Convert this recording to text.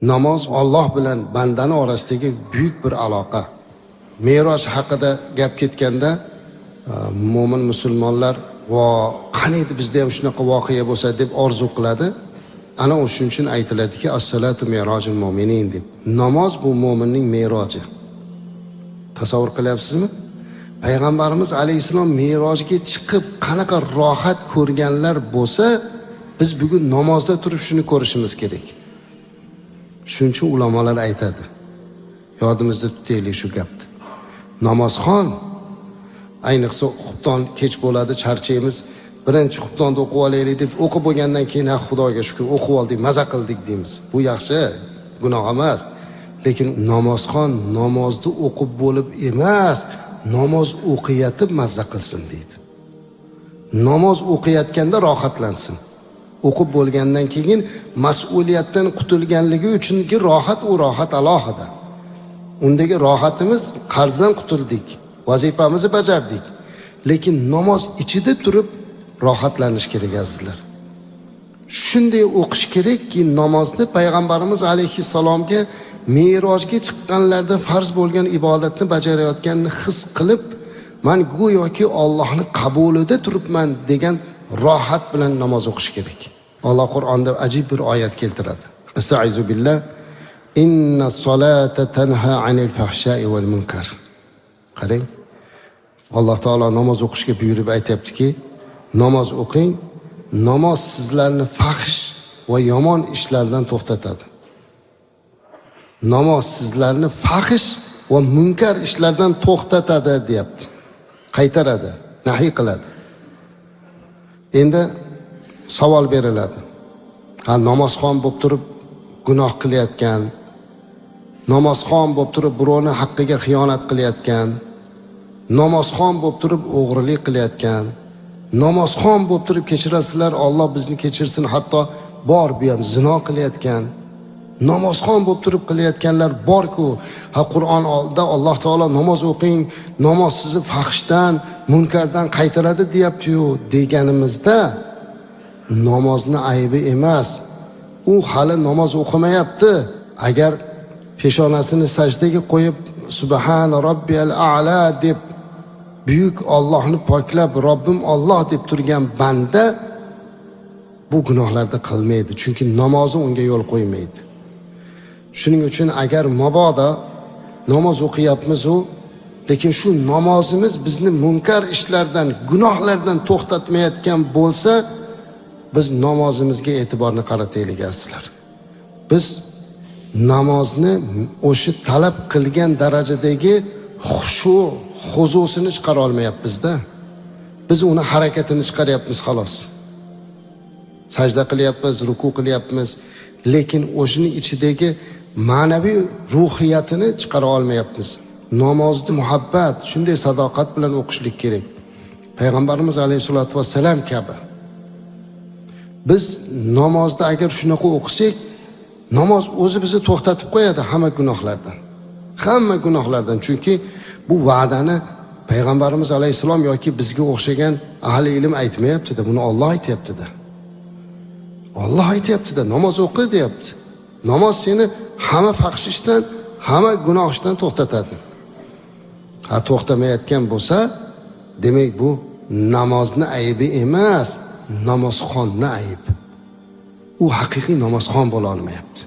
Namoz Alloh bilan bandani orasidagi buyuk bir aloqa. Me'roj haqida gap ketganda mo'min musulmonlar va qaniydi bizda ham shunaqa voqea bo'lsa deb orzu qiladi. Ana o'shuning uchun aytiladiki, as-salatu me'rojul mu'minin deb. Namoz bu mo'minning me'roji. Tasavvur qilyapsizmi? Payg'ambarimiz alayhisalom me'rojga chiqib qanaqa rohat ko'rganlar bo'lsa, biz bugun namozda turib shuni ko'rishimiz kerak. Shuning uchun ulamolar aytadi. Yodimizda tutaylik shu gapni. Namozxon ayniqsa xufton kech bo'ladi, charchaymiz. Birinchi xuftonda o'qib olaylik deb o'qib bo'lgandan keyin Xudoga shukr o'qib oldik, maza qildik deymiz. Bu yaxshi, gunoh emas. Lekin namozxon namozni o'qib bo'lib emas, namoz o'qiyatib maza qilsin deydi. Namoz o'qiyotganda rohatlansin. O'qib bo'lgandan keyin mas'uliyatdan qutulganligi uchunki rohat, u rohat alohida. Undagi rohatimiz qarzdan qutuldik, vazifamizni bajardik. Lekin namoz ichida turib rohatlanish kerak azizlar. Shunday o'qish kerakki, namozni payg'ambarimiz alayhissalomga me'rojga chiqqanlarda farz bo'lgan ibodatni bajarayotganini his qilib, men go'yoki Allohning qabulida turibman degan rohat bilan namoz o'qish kerak. Alloh Qur'onda ajib bir oyat keltiradi. Estaizu billah. Inna solata tanha anil fahsha'i wal munkar. Qarang. Alloh taolo namoz o'qishga buyurib aytayaptiki, namoz o'qing, namoz sizlarni fahsh va yomon ishlardan to'xtatadi. Namoz sizlarni fahsh va munkar ishlardan to'xtatadi deyapti. Qaytaradi, nahiy qiladi. Endi savol beriladi. Namozxon bo'lib turib gunoh qilayotgan, namozxon bo'lib turib birovning haqqiga xiyonat qilayotgan, namozxon bo'lib turib o'g'rilik qilayotgan, namozxon bo'lib turib kechirasizlar, Alloh bizni kechirsin, hatto bor bu ham zino qilayotgan, namozxon bo'lib turib qilayotganlar bor-ku. Qur'onda Alloh taolo namoz o'qing, namoz sizni fahshdan, munkardan qaytaradi deyapti-yu deganimizda namozni aybi emas. U hali namoz o'qimayapti. Agar peshonasini sajdaga qo'yib subhana robbiyal a'la deb buyuk Allohni poklab Robbim Alloh deb turgan banda bu gunohlarni qilmaydi, chunki namozi unga yo'l qo'ymaydi. Shuning uchun agar mabodo namoz o'qiyapmiz-u, lekin shu namozimiz bizni munkar ishlardan, gunohlardan to'xtatmayotgan bo'lsa, biz namozimizga e'tiborni qarataylik azizlar. Biz namozni o'sha talab qilgan darajadagi xushu, huzusini chiqara olmayapmiz-da. Biz uni harakatini chiqaryapmiz xolos. Sajda qilyapmiz, ruku qilyapmiz, lekin o'shining ichidagi ma'naviy ruhiyatini chiqara olmayapmiz. Namozni muhabbat, shunday sadoqat bilan o'qishlik kerak. Payg'ambarimiz alayhisolatu vassalam kabi. Biz namozni agar shunaqa o'qisak, namoz o'zi bizni to'xtatib qo'yadi hamma gunohlardan. Hamma gunohlardan, chunki bu va'dani payg'ambarimiz alayhisalom yoki bizga o'xshagan ahli ilm aytmayapti-da, buni Alloh aytayapti-da. Alloh aytayapti-da, namoz o'qi deyapti. Namoz seni hamma fahsh ishdan, hamma gunoh ishdan to'xtatadi. To'xtamayotgan bo'lsa, demak bu namozni aybi emas, namozxonni ayb. U haqiqiy namozxon bo'la olmayapti.